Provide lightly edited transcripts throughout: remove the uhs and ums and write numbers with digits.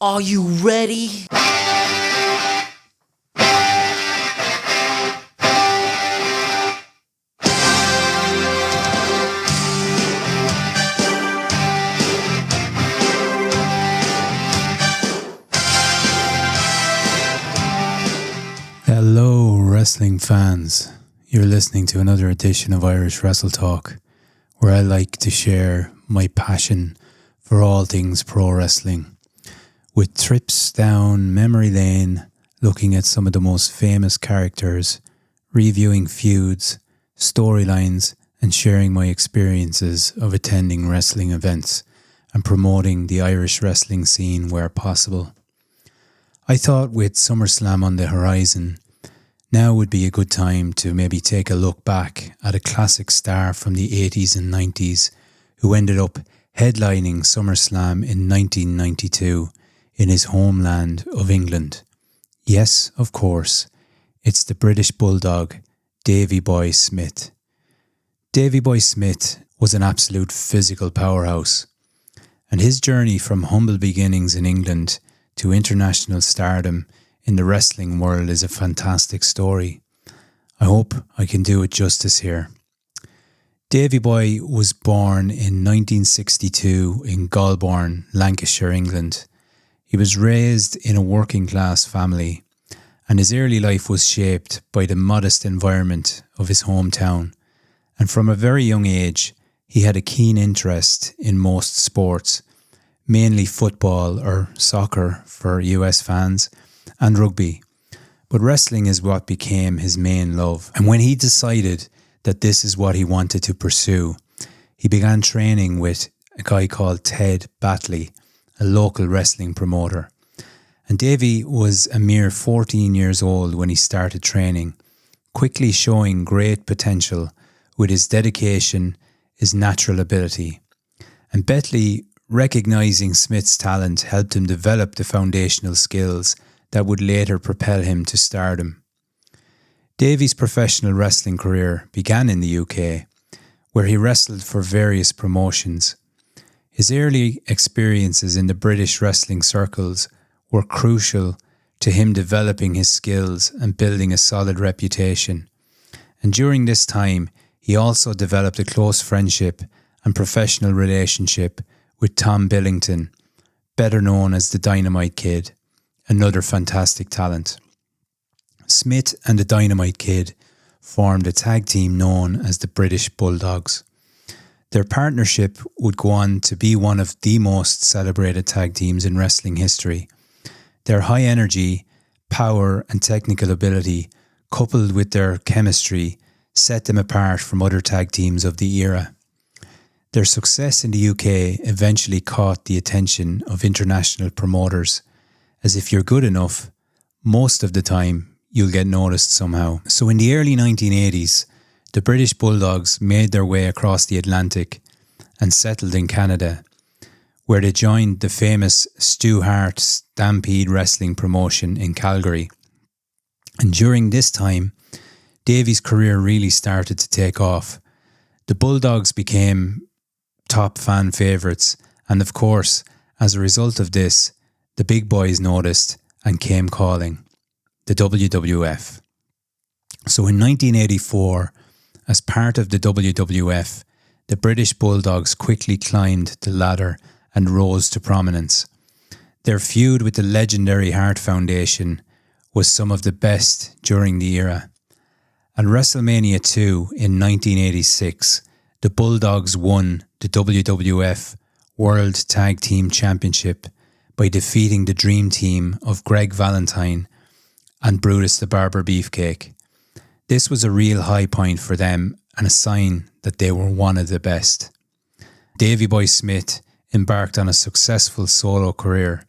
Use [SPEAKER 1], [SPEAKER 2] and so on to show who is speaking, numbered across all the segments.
[SPEAKER 1] Are you ready?
[SPEAKER 2] Hello, wrestling fans. You're listening to another edition of Irish WrestleTalk, where I like to share my passion for all things pro wrestling, with trips down memory lane, looking at some of the most famous characters, reviewing feuds, storylines, and sharing my experiences of attending wrestling events and promoting the Irish wrestling scene where possible. I thought with SummerSlam on the horizon, now would be a good time to maybe take a look back at a classic star from the 80s and 90s who ended up headlining SummerSlam in 1992 in his homeland of England. Yes, of course, it's the British Bulldog, Davey Boy Smith. Davey Boy Smith was an absolute physical powerhouse, and his journey from humble beginnings in England to international stardom in the wrestling world is a fantastic story. I hope I can do it justice here. Davey Boy was born in 1962 in Golborne, Lancashire, England. He was raised in a working class family, and his early life was shaped by the modest environment of his hometown. And from a very young age, he had a keen interest in most sports, mainly football or soccer for US fans, and rugby. But wrestling is what became his main love. And when he decided that this is what he wanted to pursue, he began training with a guy called Ted Batley, a local wrestling promoter. And Davey was a mere 14 years old when he started training, quickly showing great potential with his dedication, his natural ability. And Batley, recognizing Smith's talent, helped him develop the foundational skills that would later propel him to stardom. Davey's professional wrestling career began in the UK, where he wrestled for various promotions. His early experiences in the British wrestling circles were crucial to him developing his skills and building a solid reputation. And during this time, he also developed a close friendship and professional relationship with Tom Billington, better known as the Dynamite Kid, another fantastic talent. Smith and the Dynamite Kid formed a tag team known as the British Bulldogs. Their partnership would go on to be one of the most celebrated tag teams in wrestling history. Their high energy, power and technical ability, coupled with their chemistry, set them apart from other tag teams of the era. Their success in the UK eventually caught the attention of international promoters, as if you're good enough, most of the time you'll get noticed somehow. So in the early 1980s, the British Bulldogs made their way across the Atlantic and settled in Canada, where they joined the famous Stu Hart Stampede Wrestling promotion in Calgary. And during this time, Davey's career really started to take off. The Bulldogs became top fan favourites, and of course, as a result of this, the big boys noticed and came calling, the WWF. So in 1984, as part of the WWF, the British Bulldogs quickly climbed the ladder and rose to prominence. Their feud with the legendary Hart Foundation was some of the best during the era. At WrestleMania 2 in 1986, the Bulldogs won the WWF World Tag Team Championship by defeating the Dream Team of Greg Valentine and Brutus the Barber Beefcake. This was a real high point for them and a sign that they were one of the best. Davey Boy Smith embarked on a successful solo career.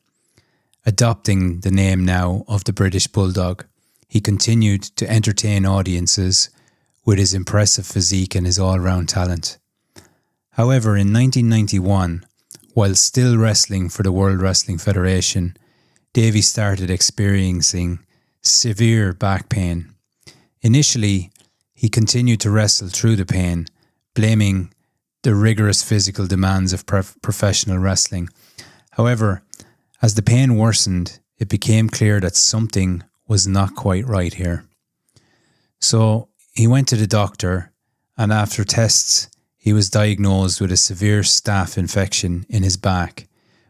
[SPEAKER 2] Adopting the name now of the British Bulldog, he continued to entertain audiences with his impressive physique and his all-round talent. However, in 1991, while still wrestling for the World Wrestling Federation, Davey started experiencing severe back pain. Initially, he continued to wrestle through the pain, blaming the rigorous physical demands of professional wrestling. However, As the pain worsened, it became clear that something was not quite right here. So he went to the doctor, and after tests, he was diagnosed with a severe staph infection in his back,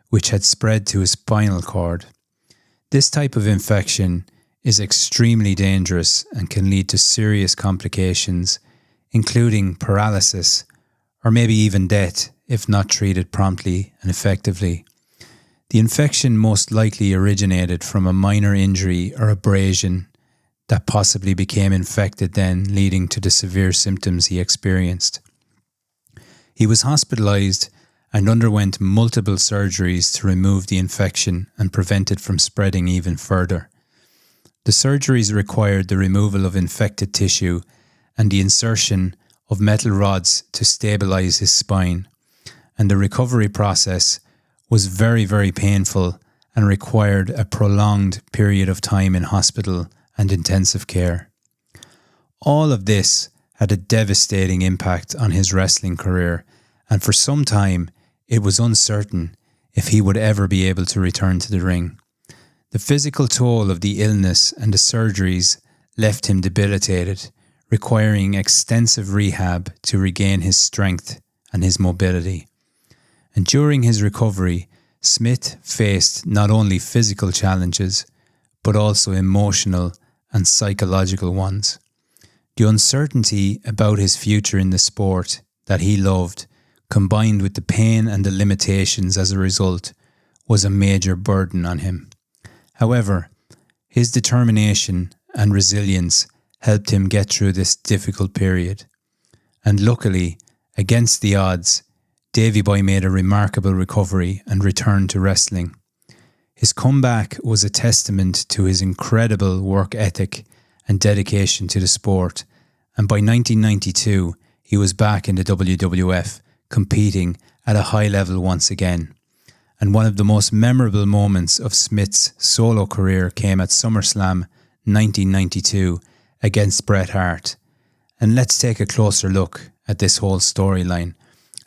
[SPEAKER 2] which had spread to his spinal cord. This type of infection is extremely dangerous and can lead to serious complications, including paralysis or maybe even death if not treated promptly and effectively. The infection most likely originated from a minor injury or abrasion that possibly became infected then, leading to the severe symptoms he experienced. He was hospitalized and underwent multiple surgeries to remove the infection and prevent it from spreading even further. The surgeries required the removal of infected tissue and the insertion of metal rods to stabilize his spine, and the recovery process was very, very painful and required a prolonged period of time in hospital and intensive care. All of this had a devastating impact on his wrestling career, and for some time it was uncertain if he would ever be able to return to the ring. The physical toll of the illness and the surgeries left him debilitated, requiring extensive rehab to regain his strength and his mobility. And during his recovery, Smith faced not only physical challenges, but also emotional and psychological ones. The uncertainty about his future in the sport that he loved, combined with the pain and the limitations as a result, was a major burden on him. However, his determination and resilience helped him get through this difficult period. And luckily, against the odds, Davey Boy made a remarkable recovery and returned to wrestling. His comeback was a testament to his incredible work ethic and dedication to the sport, and by 1992 he was back in the WWF, competing at a high level once again. And one of the most memorable moments of Smith's solo career came at SummerSlam 1992 against Bret Hart. And let's take a closer look at this whole storyline,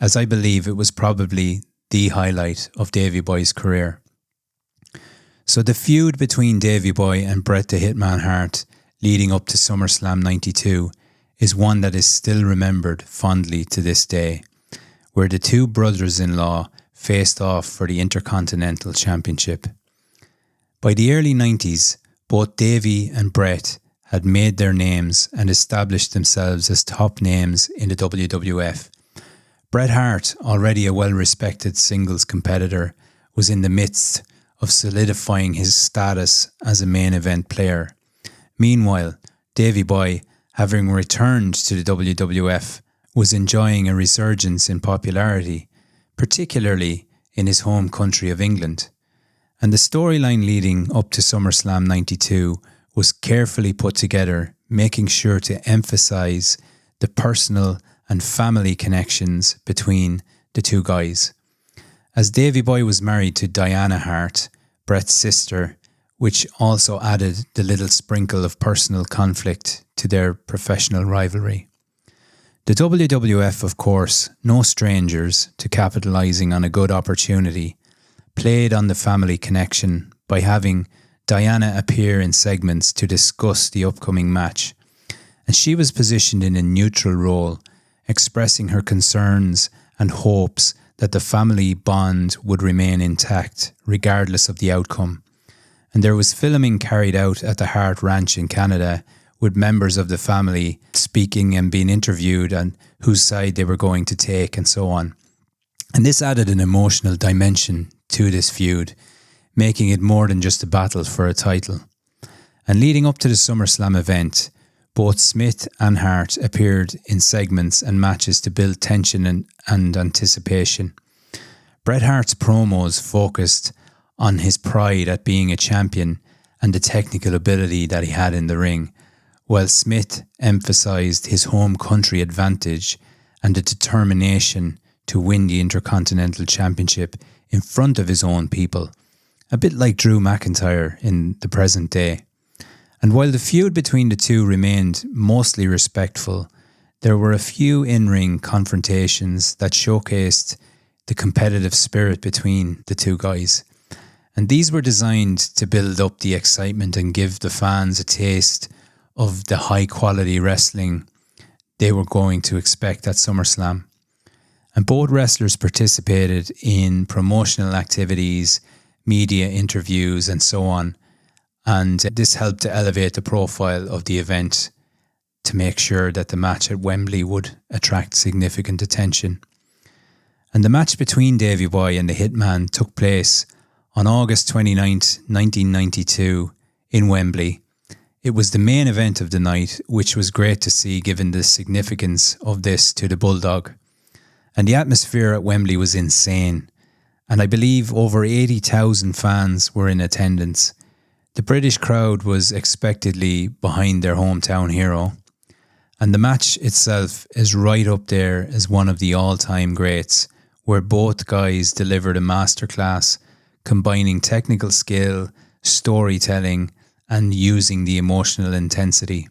[SPEAKER 2] as I believe it was probably the highlight of Davey Boy's career. So the feud between Davey Boy and Bret the Hitman Hart leading up to SummerSlam 92 is one that is still remembered fondly to this day, where the two brothers-in-law faced off for the Intercontinental Championship. By the early 90s, both Davey and Bret had made their names and established themselves as top names in the WWF. Bret Hart, already a well-respected singles competitor, was in the midst of solidifying his status as a main event player. Meanwhile, Davey Boy, having returned to the WWF, was enjoying a resurgence in popularity, particularly in his home country of England. And the storyline leading up to SummerSlam 92 was carefully put together, making sure to emphasize the personal and family connections between the two guys. As Davey Boy was married to Diana Hart, Bret's sister, which also added the little sprinkle of personal conflict to their professional rivalry. The WWF, of course, no strangers to capitalizing on a good opportunity, played on the family connection by having Diana appear in segments to discuss the upcoming match, and she was positioned in a neutral role, expressing her concerns and hopes that the family bond would remain intact regardless of the outcome. And there was filming carried out at the Hart Ranch in Canada, with members of the family speaking and being interviewed and whose side they were going to take and so on. And this added an emotional dimension to this feud, making it more than just a battle for a title. And leading up to the SummerSlam event, both Smith and Hart appeared in segments and matches to build tension and anticipation. Bret Hart's promos focused on his pride at being a champion and the technical ability that he had in the ring, while Smith emphasised his home country advantage and the determination to win the Intercontinental Championship in front of his own people, a bit like Drew McIntyre in the present day. And while the feud between the two remained mostly respectful, there were a few in-ring confrontations that showcased the competitive spirit between the two guys. And these were designed to build up the excitement and give the fans a taste of the high quality wrestling they were going to expect at SummerSlam. And both wrestlers participated in promotional activities, media interviews and so on. And this helped to elevate the profile of the event to make sure that the match at Wembley would attract significant attention. And the match between Davey Boy and the Hitman took place on August 29th, 1992 in Wembley. It was the main event of the night, which was great to see given the significance of this to the Bulldog. And the atmosphere at Wembley was insane. And I believe over 80,000 fans were in attendance. The British crowd was expectedly behind their hometown hero. And the match itself is right up there as one of the all-time greats, where both guys delivered a masterclass, combining technical skill, storytelling, and using the emotional intensity.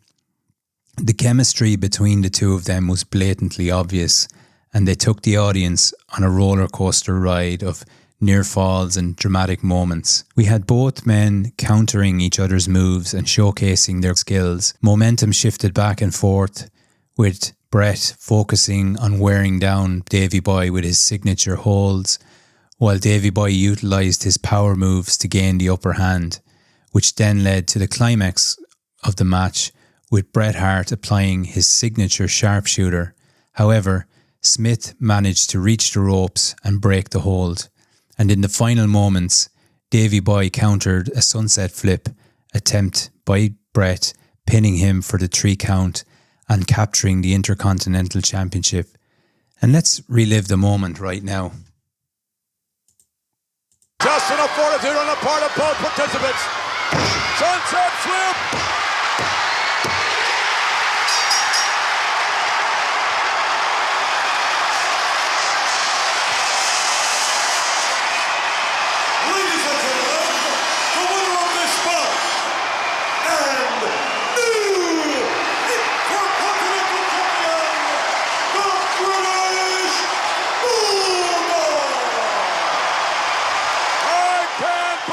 [SPEAKER 2] The chemistry between the two of them was blatantly obvious, and they took the audience on a roller coaster ride of near falls and dramatic moments. We had both men countering each other's moves and showcasing their skills. Momentum shifted back and forth, with Bret focusing on wearing down Davey Boy with his signature holds, while Davey Boy utilised his power moves to gain the upper hand, which then led to the climax of the match, with Bret Hart applying his signature sharpshooter. However, Smith managed to reach the ropes and break the hold. And in the final moments, Davey Boy countered a sunset flip attempt by Bret, pinning him for the 3 count and capturing the Intercontinental Championship. And let's relive the moment right now.
[SPEAKER 1] Just enough fortitude on the part of both participants. Sunset flip!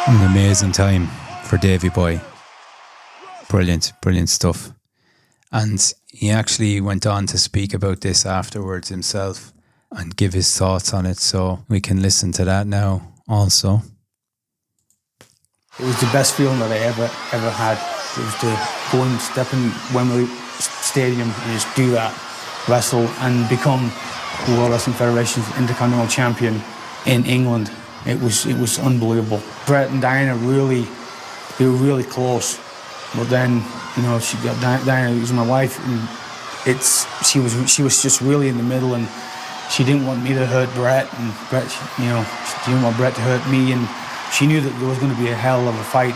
[SPEAKER 2] An amazing time for Davey Boy. Brilliant stuff. And he actually went on to speak about this afterwards himself and give his thoughts on it, so we can listen to that now also.
[SPEAKER 3] It was the best feeling that I ever had. It was to go and step in Wembley Stadium and just do that, wrestle and become the World Wrestling Federation's Intercontinental Champion in England. It was unbelievable. Bret and Diana they were really close. But then, she got Diana was my wife, and she was just really in the middle, and she didn't want me to hurt Bret, and Bret, she didn't want Bret to hurt me, and she knew that there was going to be a hell of a fight.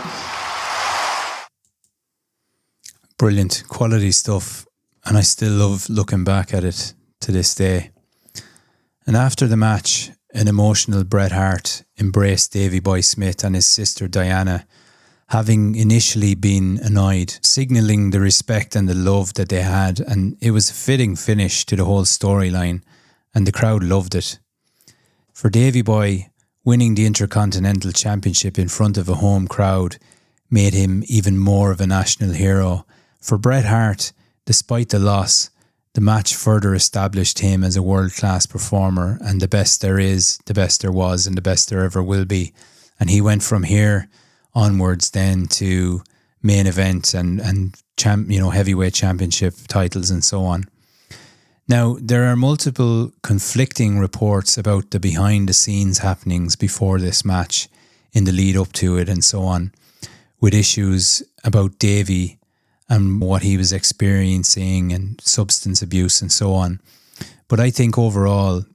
[SPEAKER 2] Brilliant, quality stuff, and I still love looking back at it to this day. And after the match, an emotional Bret Hart embraced Davey Boy Smith and his sister Diana, having initially been annoyed, signalling the respect and the love that they had, and it was a fitting finish to the whole storyline, and the crowd loved it. For Davey Boy, winning the Intercontinental Championship in front of a home crowd made him even more of a national hero. For Bret Hart, despite the loss, the match further established him as a world-class performer and the best there is, the best there was, and the best there ever will be. And he went from here onwards then to main event and heavyweight championship titles and so on. Now, there are multiple conflicting reports about the behind-the-scenes happenings before this match, in the lead up to it and so on, with issues about Davey and what he was experiencing and substance abuse and so on. But I think overall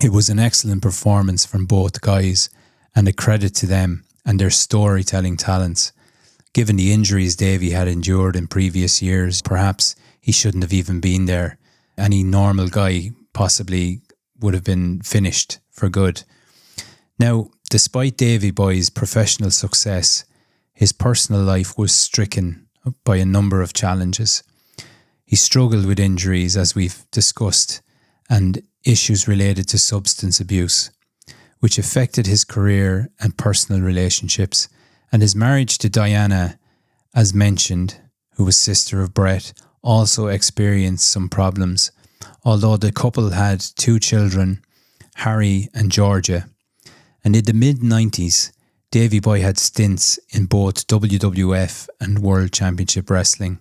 [SPEAKER 2] it was an excellent performance from both guys, and a credit to them and their storytelling talents. Given the injuries Davey had endured in previous years, perhaps he shouldn't have even been there. Any normal guy possibly would have been finished for good. Now, despite Davey Boy's professional success, his personal life was stricken by a number of challenges. He struggled with injuries, as we've discussed, and issues related to substance abuse. which affected his career and personal relationships, and his marriage to Diana, as mentioned, who was sister of Bret, also experienced some problems, although the couple had 2 children, Harry and Georgia. And in the mid-90s, Davey Boy had stints in both WWF and World Championship Wrestling.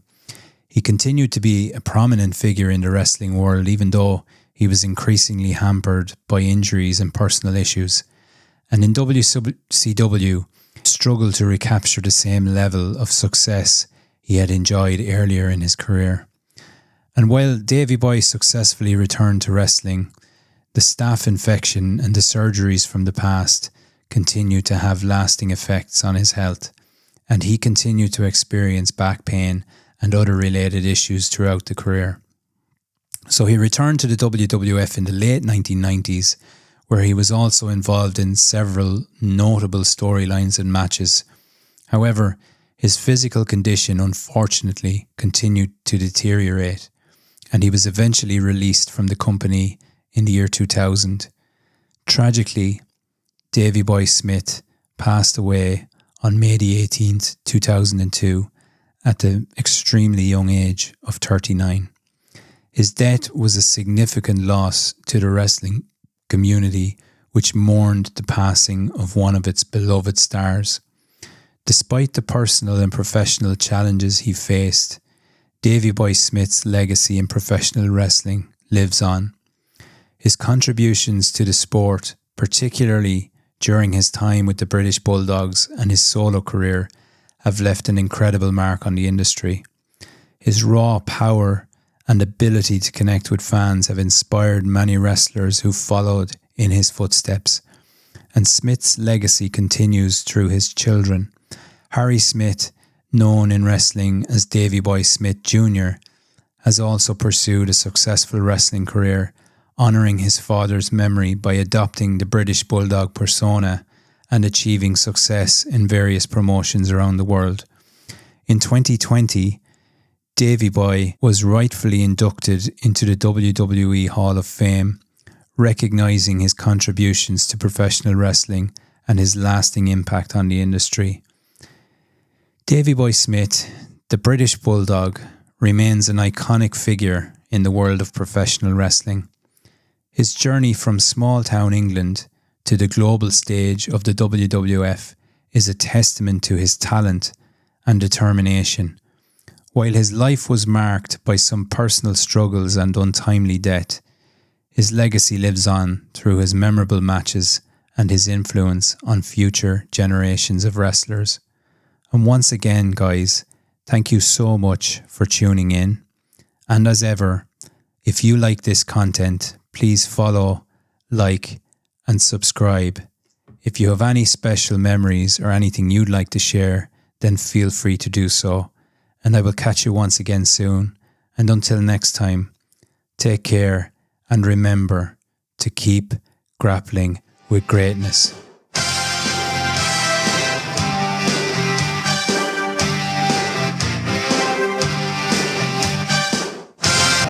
[SPEAKER 2] He continued to be a prominent figure in the wrestling world, even though he was increasingly hampered by injuries and personal issues. And in WCW, struggled to recapture the same level of success he had enjoyed earlier in his career. And while Davey Boy successfully returned to wrestling, the staph infection and the surgeries from the past continued to have lasting effects on his health, and he continued to experience back pain and other related issues throughout the career. So he returned to the WWF in the late 1990s, where he was also involved in several notable storylines and matches. However, his physical condition unfortunately continued to deteriorate, and he was eventually released from the company in the year 2000. Tragically, Davey Boy Smith passed away on May the 18th, 2002, at the extremely young age of 39. His death was a significant loss to the wrestling community, which mourned the passing of one of its beloved stars. Despite the personal and professional challenges he faced, Davey Boy Smith's legacy in professional wrestling lives on. His contributions to the sport, particularly during his time with the British Bulldogs and his solo career, have left an incredible mark on the industry. His raw power and ability to connect with fans have inspired many wrestlers who followed in his footsteps, and Smith's legacy continues through his children. Harry Smith, known in wrestling as Davey Boy Smith Jr., has also pursued a successful wrestling career, honouring his father's memory by adopting the British Bulldog persona and achieving success in various promotions around the world. In 2020, Davey Boy was rightfully inducted into the WWE Hall of Fame, recognising his contributions to professional wrestling and his lasting impact on the industry. Davey Boy Smith, the British Bulldog, remains an iconic figure in the world of professional wrestling. His journey from small-town England to the global stage of the WWF is a testament to his talent and determination. While his life was marked by some personal struggles and untimely death, his legacy lives on through his memorable matches and his influence on future generations of wrestlers. And once again, guys, thank you so much for tuning in. And as ever, if you like this content, please follow, like, and subscribe. If you have any special memories or anything you'd like to share, then feel free to do so. And I will catch you once again soon. And until next time, take care and remember to keep grappling with greatness.